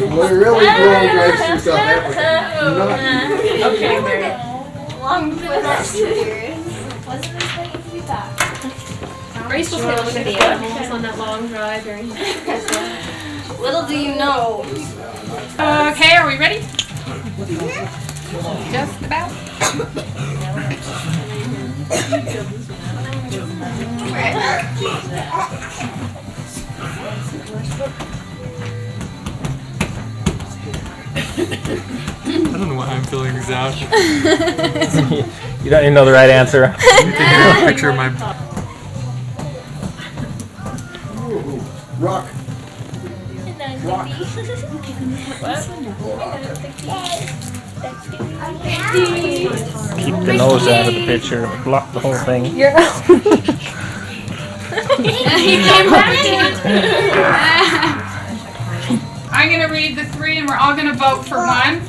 really long drives through South Africa. Okay, Mary. Long for the last 2 years. Wasn't expecting to be back. Are you supposed to look at the animals on that long drive during Little do you know. Okay, are we ready? Just about. I don't know why I'm filling these out. You don't even know the right answer. I need to get a picture of my. Rock. Keep the nose out of the picture. Block the whole thing. I'm going to read the three and we're all going to vote for one.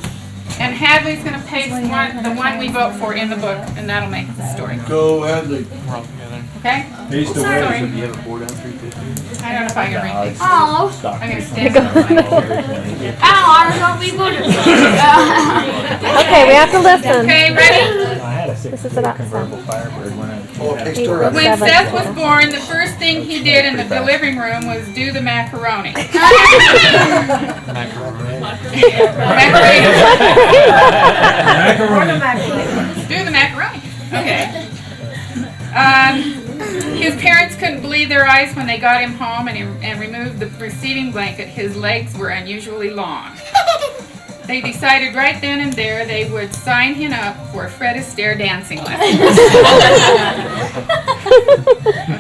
And Hadley's going to paste the one we vote for in the book, and that'll make the story. Go, Hadley. We're all together. Okay? He's still Sorry. waiting. You have a 4 down 350. I don't know if I can read these. Oh. I'm going to stand up. I thought we would have. Okay, we have to listen. Okay, ready? This is about Convertible Firebird when I Oh, it takes her up. When Seth was born, the first thing he did in the living room was do the macaroni. Do the macaroni. Okay. His parents couldn't believe their eyes when they got him home and removed the receiving blanket. His legs were unusually long. They decided right then and there they would sign him up for Fred Astaire dancing lessons.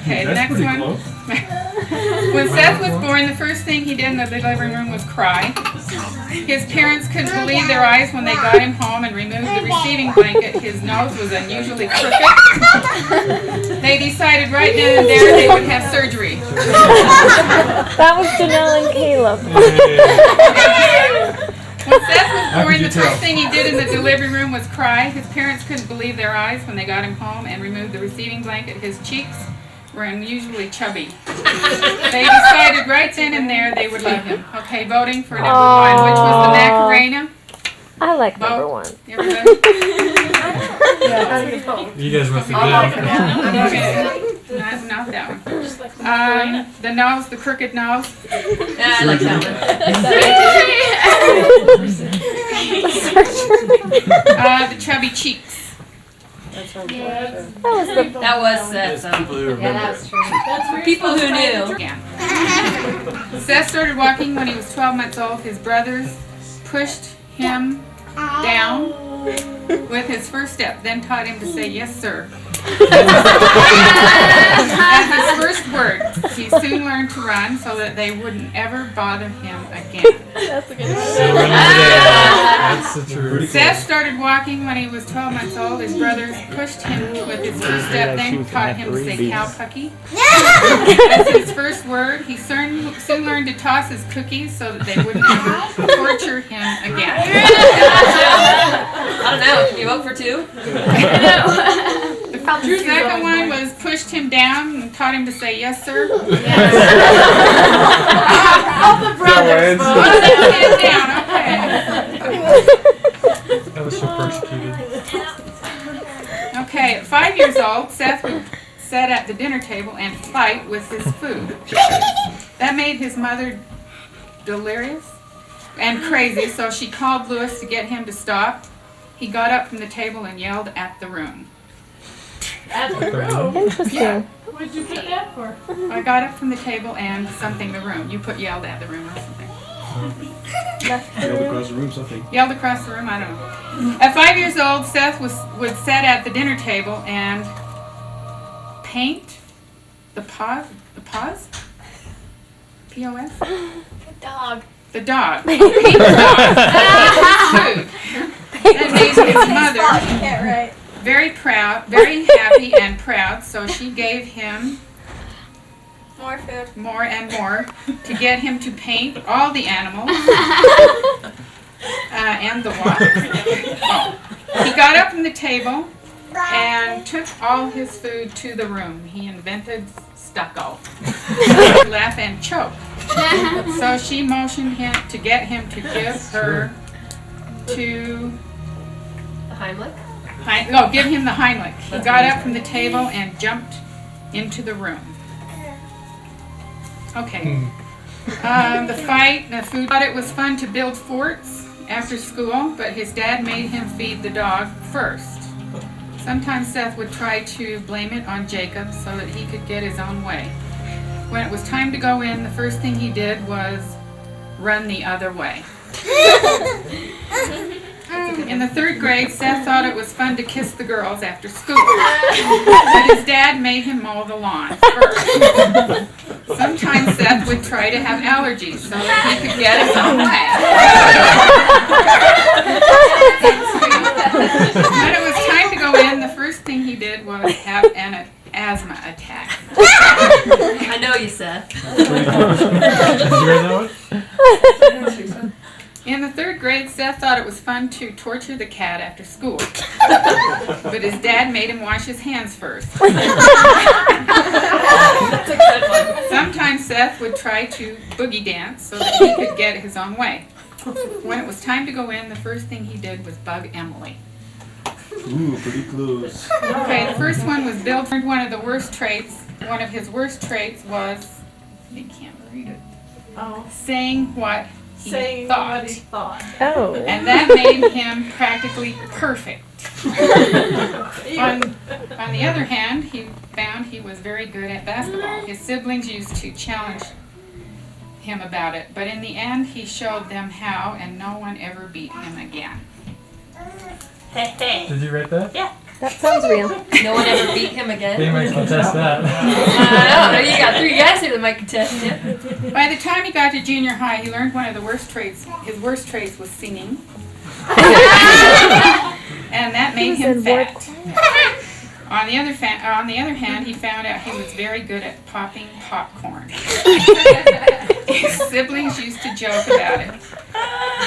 Okay, the next one. When Seth was born, the first thing he did in the living room was cry. His parents couldn't believe their eyes when they got him home and removed the receiving blanket. His nose was unusually crooked. They decided right then and there they would have surgery. That was Janelle and Caleb. When Seth was born, the first thing he did in the delivery room was cry. His parents couldn't believe their eyes when they got him home and removed the receiving blanket. His cheeks were unusually chubby. They decided right then and there they would love him. Okay, voting for number one, which was the Macarena. I like number one. Everybody? You guys must have been. Okay. Not that one. The nose, the crooked nose. Yeah, I like that one. The chubby cheeks. That was People who remember. for people who knew. Yeah. Seth started walking when he was 12 months old. His brothers pushed him down with his first step, then taught him to say yes sir. As his first word, he soon learned to run so that they wouldn't ever bother him again. That's a good That's the truth. Seth started walking when he was 12 months old. His brothers pushed him with his first step, then taught him to say cow pucky. As his first word, he soon learned to toss his cookies so that they wouldn't ever torture him again. I don't know. Can you vote for two? The second one was pushed him down and taught him to say yes sir. All the brothers. That was so persecuted. Okay, at 5 years old, Seth would sit at the dinner table and fight with his food. That made his mother delirious and crazy, so she called Lewis to get him to stop. He got up from the table and yelled at the room. Interesting. What'd you put that for? I got up from the table and something the room. You put yelled at the room or something. Yelled across the room, something. Yelled across the room, I don't know. At 5 years old, Seth would sit at the dinner table and paint the paws? P-O-S? Dog. The dog. Paint the dog. Food. That made his mother Right. very proud, very happy and proud, so she gave him More food. more and more to get him to paint all the animals and the water. He got up from the table and took all his food to the room. He invented stucco. Laugh and choke. So she motioned him to get him to give her to The Heimlich. give him the Heimlich. He got up from the table and jumped into the room. Okay. The fight, the food. Thought it was fun to build forts after school, but his dad made him feed the dog first. Sometimes Seth would try to blame it on Jacob so that he could get his own way. When it was time to go in, the first thing he did was run the other way. In the 3rd grade, Seth thought it was fun to kiss the girls after school, but his dad made him mow the lawn first. Sometimes Seth would try to have allergies so that he could get his own way. When it was time to go in, the first thing he did was have an asthma attack. I know you, Seth. Did you hear that one? In the 3rd grade, Seth thought it was fun to torture the cat after school, but his dad made him wash his hands first. That's a good one. Sometimes Seth would try to boogie dance so that he could get his own way. When it was time to go in, the first thing he did was bug Emily. Ooh, pretty close. Okay, the first one was Bill learned one of his worst traits was, I can't read it, saying what he thought. Oh. And that made him practically perfect. On the other hand, he found he was very good at basketball. His siblings used to challenge him about it, but in the end, he showed them how, and no one ever beat him again. Did you write that? That sounds real. No one ever beat him again. They might contest that. I know, you got 3 guys here that might contest you. By the time he got to junior high, he learned one of the worst traits. His worst traits was singing. And that made him fat. On the other hand, he found out he was very good at popping popcorn. His siblings used to joke about it.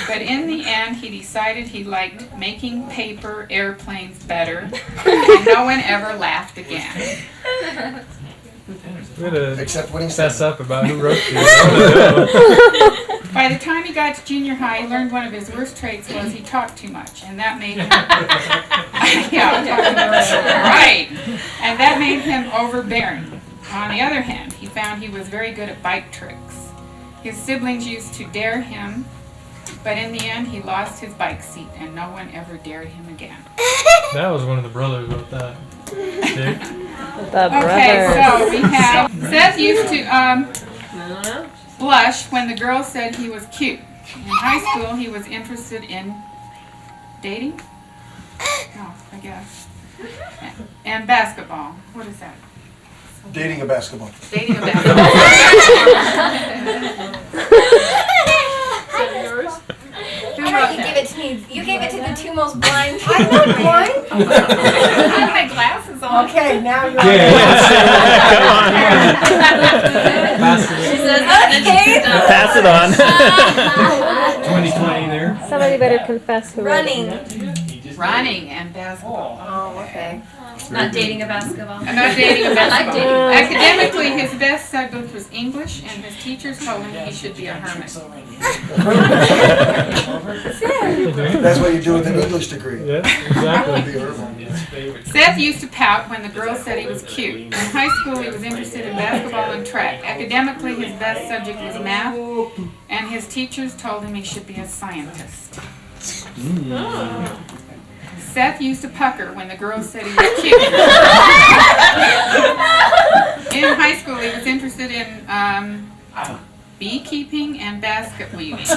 But in the end, he decided he liked making paper airplanes better, and no one ever laughed again. We had to Except when he fess said, up about who wrote these. By the time he got to junior high, he learned one of his worst traits was he talked too much, and that made him right, and that made him overbearing. On the other hand, he found he was very good at bike tricks. His siblings used to dare him, but in the end, he lost his bike seat, and no one ever dared him again. That was one of the brothers wrote that. See? The Okay, brothers. so we have Seth used to blush when the girls said he was cute. In high school, he was interested in dating? No, I guess. And basketball. What is that? dating a basketball. Dating a basketball. Who Why wrote don't you that? give it to me? You gave it to the 2 most blind I'm people. not blind. I have my glasses on. Okay, now you're. She says that and then she stops. Pass it on. 2020 there. Somebody better confess who wrote Running. it. Running and basketball. Oh, okay. Not dating a basketball. I'm not dating a I like basketball. dating. Academically, his best subject was English, and his teachers told him he should be a hermit. That's what you do with an English degree. Yeah, exactly. Be herbal. Seth used to pout when the girls said he was cute. In high school, he was interested in basketball and track. Academically, his best subject was math, and his teachers told him he should be a scientist. Seth used to pucker when the girls said he was cute. In high school, he was interested in beekeeping and basket weaving.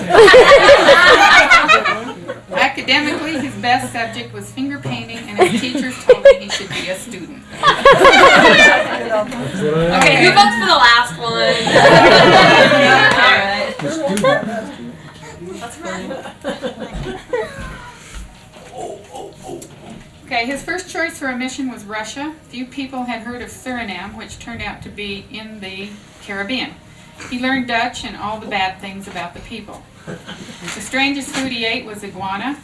Academically, his best subject was finger painting, and his teachers told him he should be a student. Okay, who votes for the last one? Alright. That's funny. Okay, his first choice for a mission was Russia. Few people had heard of Suriname, which turned out to be in the Caribbean. He learned Dutch and all the bad things about the people. The strangest food he ate was iguana.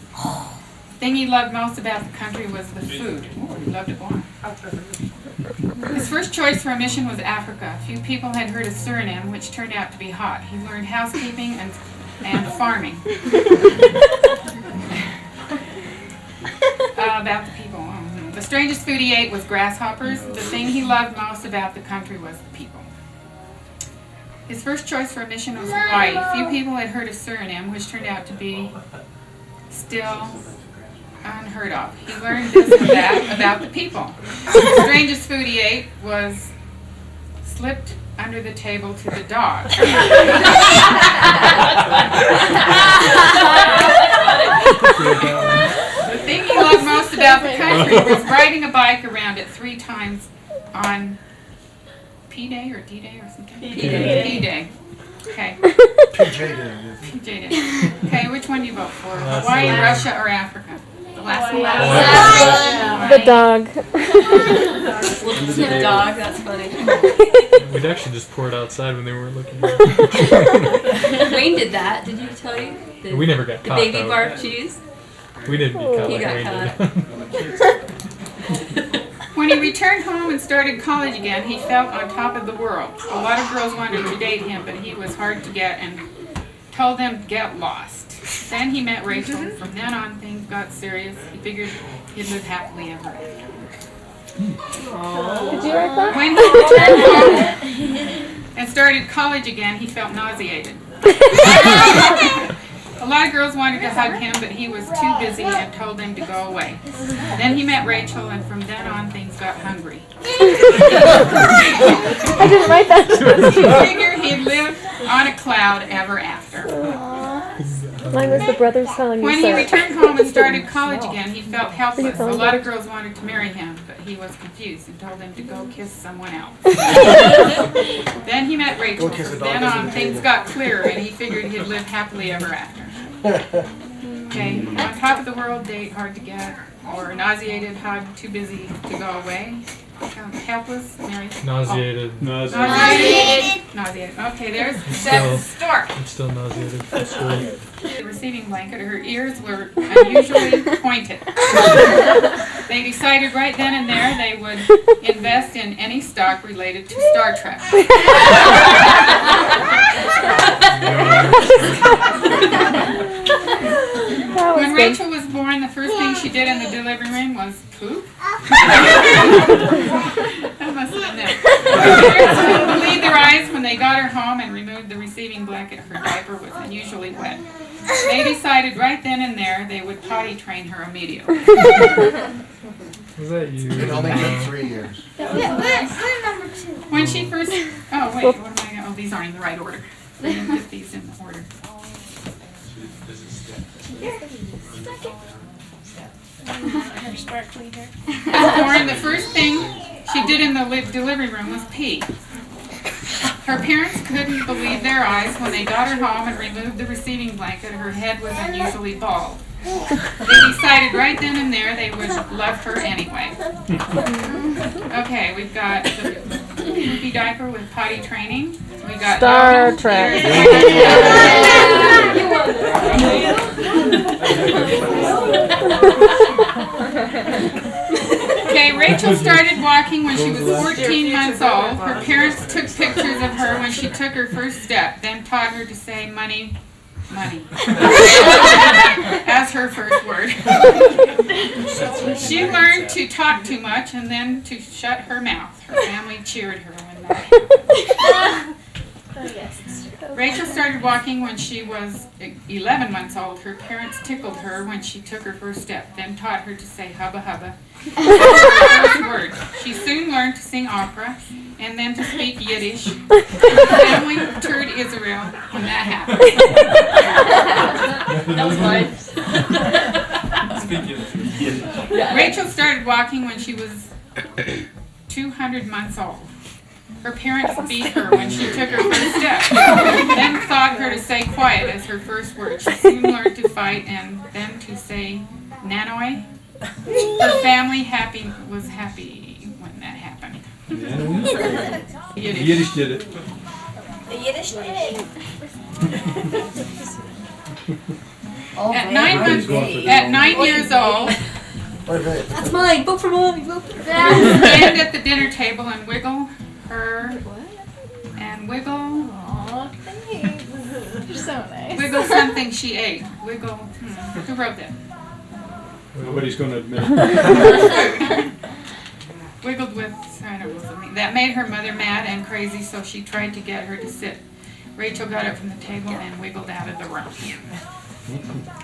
thing he loved most about the country was the food. Ooh, he loved it more. His first choice for a mission was Africa. Few people had heard of Suriname, which turned out to be hot. He learned housekeeping and farming. About the people. The strangest food he ate was grasshoppers. The thing he loved most about the country was the people. His first choice for a mission was Hawaii. Few people had heard of Suriname, which turned out to be still unheard of. He learned this and that about the people. The strangest food he ate was slipped under the table to the dog. The thing he loved most about the country was riding a bike around it 3 times on P-Day or D-Day or something? P-Day. P-Day. Okay. PJ Day. PJ Day. Okay, which one do you vote for? Hawaii, Russia, or Africa? The last one. The dog. The dog, that's funny. We'd actually just pour it outside when they weren't looking. Wayne did that. Did you tell you? We never got The caught. baby though. barf cheese. We didn't get caught He like got Wayne did. When he returned home and started college again, he felt on top of the world. A lot of girls wanted to date him, but he was hard to get and told them to get lost. Then he met Rachel, and from then on things got serious. He figured he'd live happily ever after. Did you write that? When he returned home and started college again, he felt nauseated. A lot of girls wanted to hug him, but he was too busy and told them to go away. Then he met Rachel, and from then on things got hungry. I didn't write that. He figured he'd live on a cloud ever after. Mine was the brothers telling When you he so. returned home and started college again, he felt helpless. A lot of girls wanted to marry him, but he was confused and told them to go kiss someone else. Then he met Rachel. From then on, things got clearer, and he figured he'd live happily ever after. Okay, on top of the world, date, hard to get, or nauseated, hug, too busy to go away. Helpless, married. Nauseated. Nauseated. Nauseated. Okay, there's Seth's stork. I'm still nauseated from school. The receiving blanket, her ears were unusually pointed. They decided right then and there they would invest in any stock related to Star Trek. When Rachel was born, the first thing she did in the delivery room was poop. That must have been them. Her parents couldn't believe their eyes when they got her home and removed the receiving blanket. Her diaper was unusually wet. They decided right then and there they would potty train her immediately. Was that you? It only took 3 years. We're number 2. When she first, oh wait, what am I gonna, oh these aren't in the right order. I didn't get these in the order. Born, the first thing she did in the delivery room was pee. Her parents couldn't believe their eyes when they got her home and removed the receiving blanket. Her head was unusually bald. They decided right then and there they would love her anyway. Okay, we've got the poopy diaper with potty training. We got Star Trek. Okay, Rachel started walking when she was 14 months old. Her parents took pictures of her when she took her first step, then taught her to say money, money, as her first word. She learned to talk too much and then to shut her mouth. Her family cheered her when that happened. Rachel started walking when she was 11 months old. Her parents tickled her when she took her first step, then taught her to say hubba hubba. First word. She soon learned to sing opera and then to speak Yiddish. Her family toured Israel when that happened. That was fine. Rachel started walking when she was 200 months old. Her parents beat her when she took her first step, then taught her to say quiet as her first word. She soon learned to fight and then to say nanoi. Her family was happy when that happened. Yiddish did it. The Yiddish did it. At 9 years old, That's mine. Vote for mine. Vote for stand at the dinner table and wiggle her and wiggle Aw, thanks. You're so nice. wiggle something she ate. Wiggle. Who wrote that? Nobody's going to admit it. Wiggled with, I don't know something. That made her mother mad and crazy, so she tried to get her to sit. Rachel got up from the table and wiggled out of the room.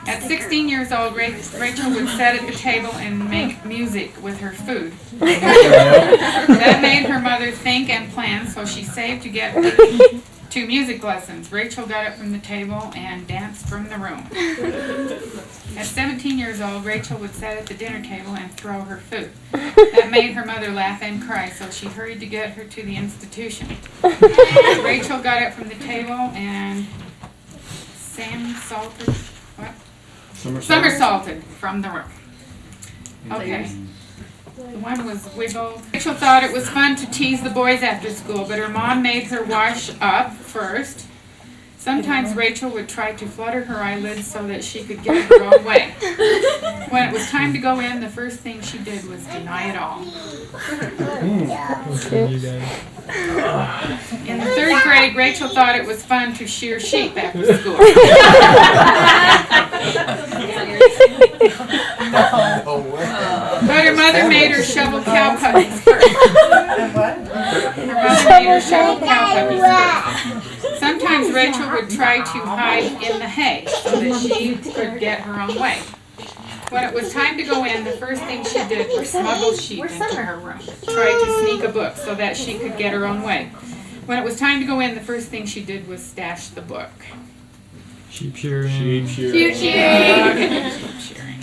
At 16 years old, Rachel would sit at the table and make music with her food. That made her mother think and plan, so she saved to get 2 music lessons. Rachel got up from the table and danced from the room. At 17 years old, Rachel would sit at the dinner table and throw her food. That made her mother laugh and cry, so she hurried to get her to the institution. Rachel got up from the table and somersaulted from the room. Okay. The one was wiggled. Rachel thought it was fun to tease the boys after school, but her mom made her wash up first. Sometimes Rachel would try to flutter her eyelids so that she could get her own way. When it was time to go in, the first thing she did was deny it all. You guys. In the 3rd grade, Rachel thought it was fun to shear sheep after school. But her mother made her shovel cow puppies first. Her mother made her shovel cow puppies first. Sometimes Rachel would try to hide in the hay so that she could get her own way. When it was time to go in, the first thing she did was smuggle sheep into her room. Tried to sneak a book so that she could get her own way. When it was time to go in, the first thing she did was stash the book. Sheep shearing. Sheep shearing. Sheep shearing.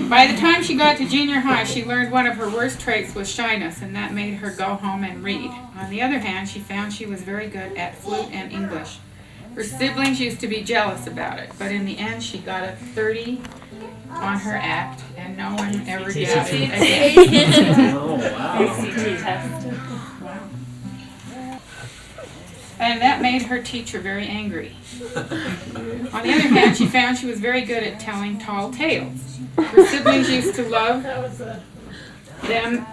By the time she got to junior high, she learned one of her worst traits was shyness, and that made her go home and read. On the other hand, she found she was very good at flute and English. Her siblings used to be jealous about it, but in the end she got a 30 on her act, and no one ever doubted it again. Oh, wow. ACT test. Wow. And that made her teacher very angry. On the other hand, she found she was very good at telling tall tales. Her siblings used to love them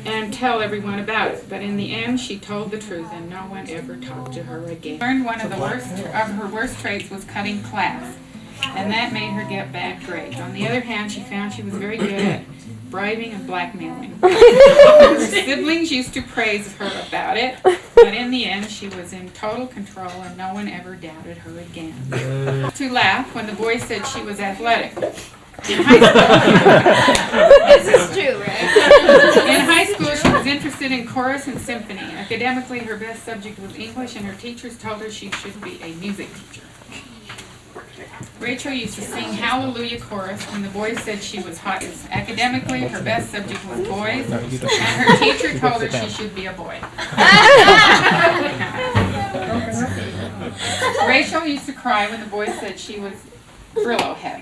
and tell everyone about it, but in the end she told the truth and no one ever talked to her again. Learned one of her worst traits was cutting class, and that made her get bad grades. On the other hand, she found she was very good at bribing and blackmailing. Her siblings used to praise her about it, but in the end she was in total control and no one ever doubted her again. To laugh when the boys said she was athletic. In high This is true, right? school, she was interested in chorus and symphony. Academically, her best subject was English, and her teachers told her she should be a music teacher. Rachel used to sing Hallelujah chorus when the boys said she was hot. Academically, her best subject was boys, and her teacher told her she should be a boy. Rachel used to cry when the boys said she was Brillo head.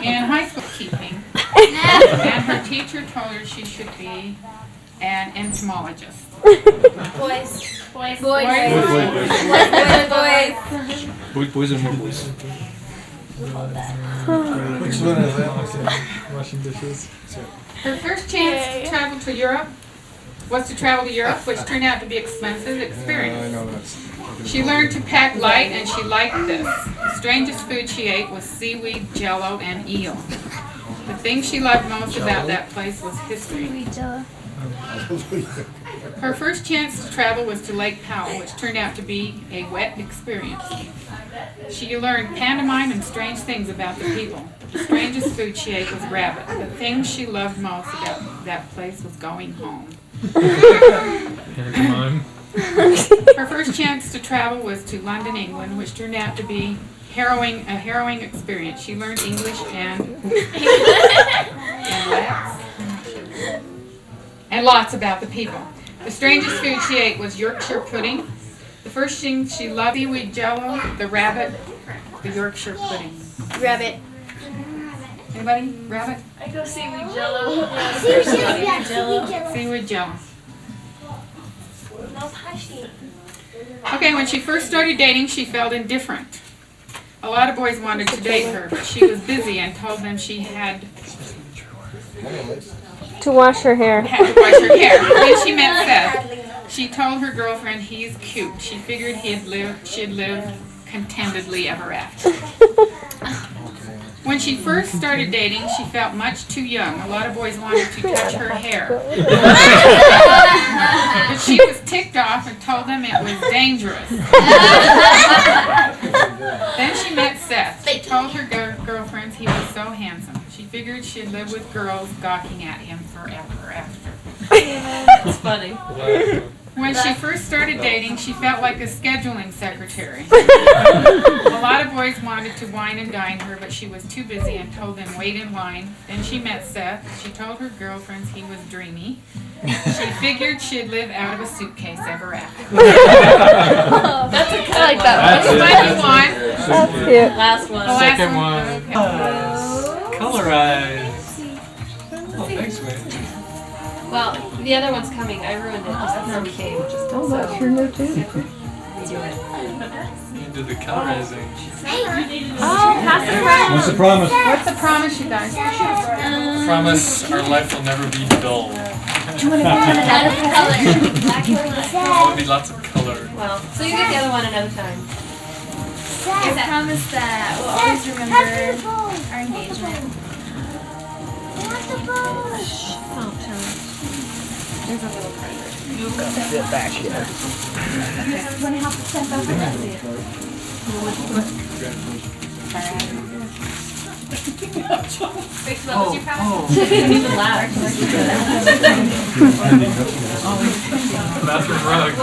In high school keeping, and her teacher told her she should be an entomologist. Boys. Boys. Boys. Boys and more boys. Which one is that? Washing dishes. Her first chance to travel to Europe was to travel to Europe, which turned out to be expensive experience. I know that's. She learned to pack light, and she liked this. The strangest food she ate was seaweed, jello, and eel. The thing she loved most about that place was history. Her first chance to travel was to Lake Powell, which turned out to be a wet experience. She learned pantomime and strange things about the people. The strangest food she ate was rabbit. The thing she loved most about that place was going home. Pantomime. Her first chance to travel was to London, England, which turned out to be a harrowing experience. She learned English and lots about the people. The strangest food she ate was Yorkshire pudding. The first thing she loved, seaweed jello, the rabbit, the Yorkshire pudding. Rabbit. Anybody? Rabbit? I go seaweed jello. Seaweed jello. Okay, when she first started dating, she felt indifferent. A lot of boys wanted to date her, but she was busy and told them she had To wash her hair. to wash her hair. When she met Seth, she told her girlfriend he's cute. She figured she'd live contentedly ever after. When she first started dating, she felt much too young. A lot of boys wanted to touch her hair. But she was ticked off and told them it was dangerous. Then she met Seth. She told her girlfriends he was so handsome. She figured she'd live with girls gawking at him forever after. That's funny. When she first started dating, she felt like a scheduling secretary. A lot of boys wanted to wine and dine her, but she was too busy and told them wait in line. Then she met Seth. She told her girlfriends he was dreamy. She figured she'd live out of a suitcase ever after. That's a good I like that Which one. one you want? That's cute. Last one. The last Second one. Okay. Colorize. Oh, thanks, man. Well, the other one's coming. I ruined it just before we came. Oh, that's your new too. Do it. You did the colorizing. Oh, pass it around. What's the promise? What's the promise, you guys? Promise our life will never be dull. Another color. There will be lots of color. Well, so you get the other one another time. I promise that we'll always remember our engagement. There's a little card. Sit back here. Rachel, what was your promise? Even louder. Bathroom rug.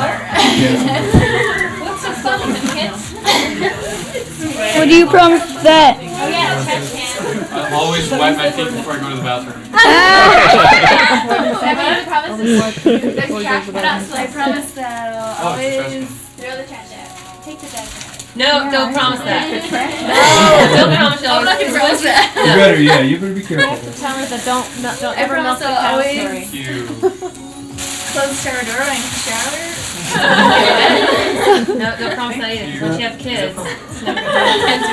What's so fun with the kids? What do you promise that? Oh yeah, trash can. I'll always wipe my feet before I go to the bathroom. Everyone promises. There's trash. What else? I promise that I'll Oh, it's a trash always can. throw the trash out. Take the bag out. No, don't promise that. No, don't promise that. I'm not gonna promise You that. better, yeah, you better be careful. Tell her that don't I ever promise milk the I'll cow always story. Thank you. close the shower door when I shower. No, don't promise that either. 'Cause once you have kids, it's never gonna can't do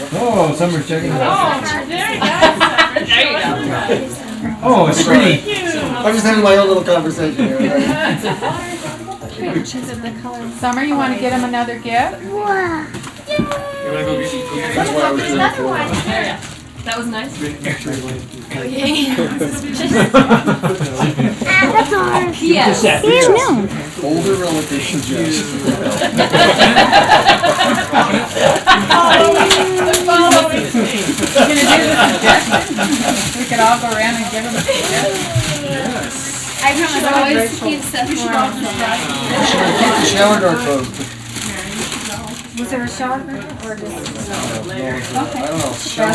it. Oh, summer's checking it out. There you go. Oh, it's pretty. I'm just having my own little conversation here. Right? Summer, you want to get him another gift? You wanna go get That's why I was doing it for. That was nice. Yes. Older relatives suggest. We're gonna do the suggestion. We could all go around and give him a suggestion. I promise I'll always keep Seth warm. Keep the shower door closed. Was there a shower or just? I don't know. Shower.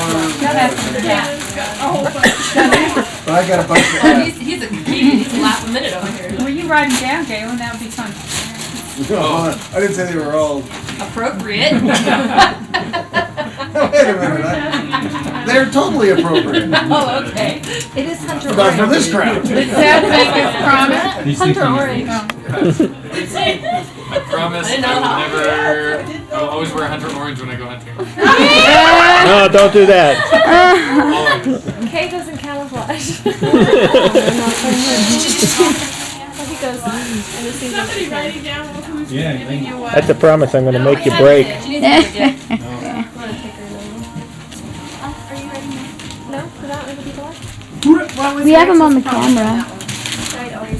But I got a bunch of that. He's a key. He's a lap a minute over here. Will you write them down, Galen? That would be fun. I didn't say they were all. Appropriate. Wait a minute. They're totally appropriate. Oh, okay. It is Hunter Not for this crowd. Did Seth make his promise? Hunter Orange. I promise I will never. I'll always wear Hunter Orange when I go hunting. No, don't do that. Always. Kay doesn't camouflage. He goes in the season. Yeah, That's a promise I'm going to make you break. She needs to get a gift. Are you ready now? No, for that one, people watch. We have them on the camera.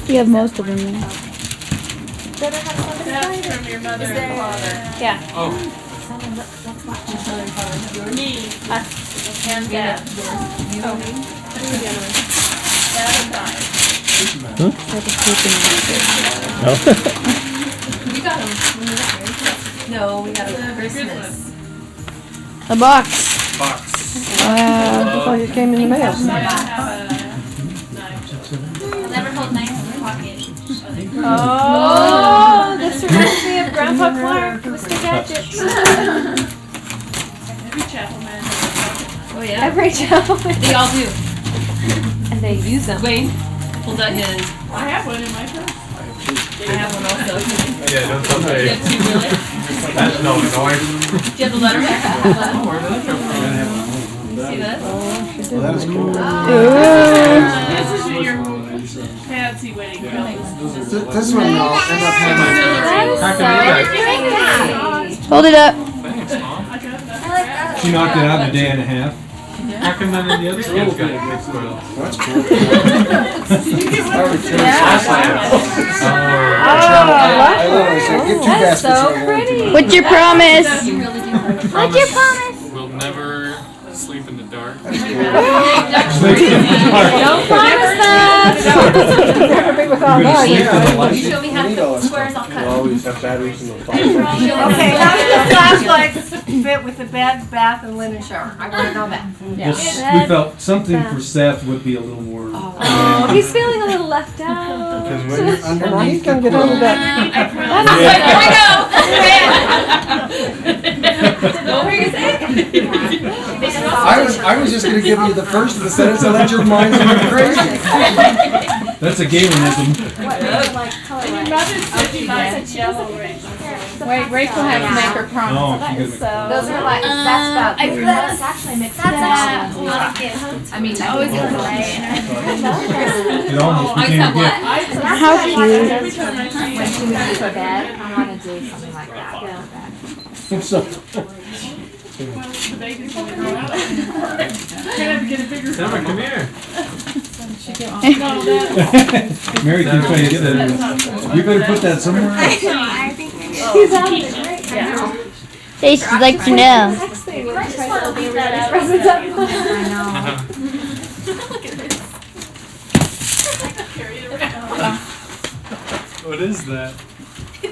We have most of them now. Better have somebody That's sign it. from your mother and father. Yeah. Oh, Me. Us. And Dad. Dad and I. No? We got them. No, we got them for Christmas. A box. box. Wow, it came in the mail. I'll never hold knives in my pocket. Oh, this reminds me of Grandpa Clark, Mr. Gadget. Every Chappell man has a Oh yeah. Every chapel. They all do. And they use them. Wayne pulled out his. I have one in my purse. have one also. Yeah, don't say. You have two, really? That's no noise. Do you have the letter? See this? Well, that is cool. This is your fancy wedding dress. This one I'll end up having. How come you guys? Hold it up. Thanks, Mom. She knocked it out in a day and a half. How come none of the other kids got mixed with us? That's cool. I literally said, get two baskets. so pretty. What's your promise? You really do. What's your promise? We'll never sleep in the dark. Don't promise that. You show me how the squares all cut. Always have batteries in the phone. Okay, how do the flashlights fit with the bed, bath, and linen shower? I want to know that. We felt something for Seth would be a little more. Oh, he's feeling a little left out. Because when you're underneath the pool, I was just gonna give you the first of the sentence and let your mind go crazy. That's a Galenism. Wait, Rachel has to make her promise. Oh, she could make. Those are like, that's about, that's actually mixed with that. I mean, I always goes away. It almost became a gift. How cute. When she would go to bed, I want to do something like that. So, Emma, come here. Mary keeps trying to get that. You better put that somewhere else. They should like to know. What is that?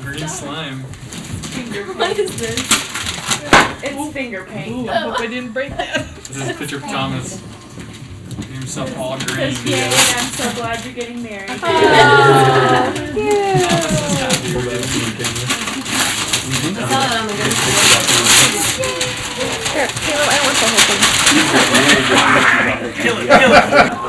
Green slime. What is this? It's finger paint. I hope I didn't break that. This is a picture of Thomas. Getting himself all green. I'm so glad you're getting married. Thomas is happy with this weekend. Here, Caleb, I want the whole thing. Kill it, kill it.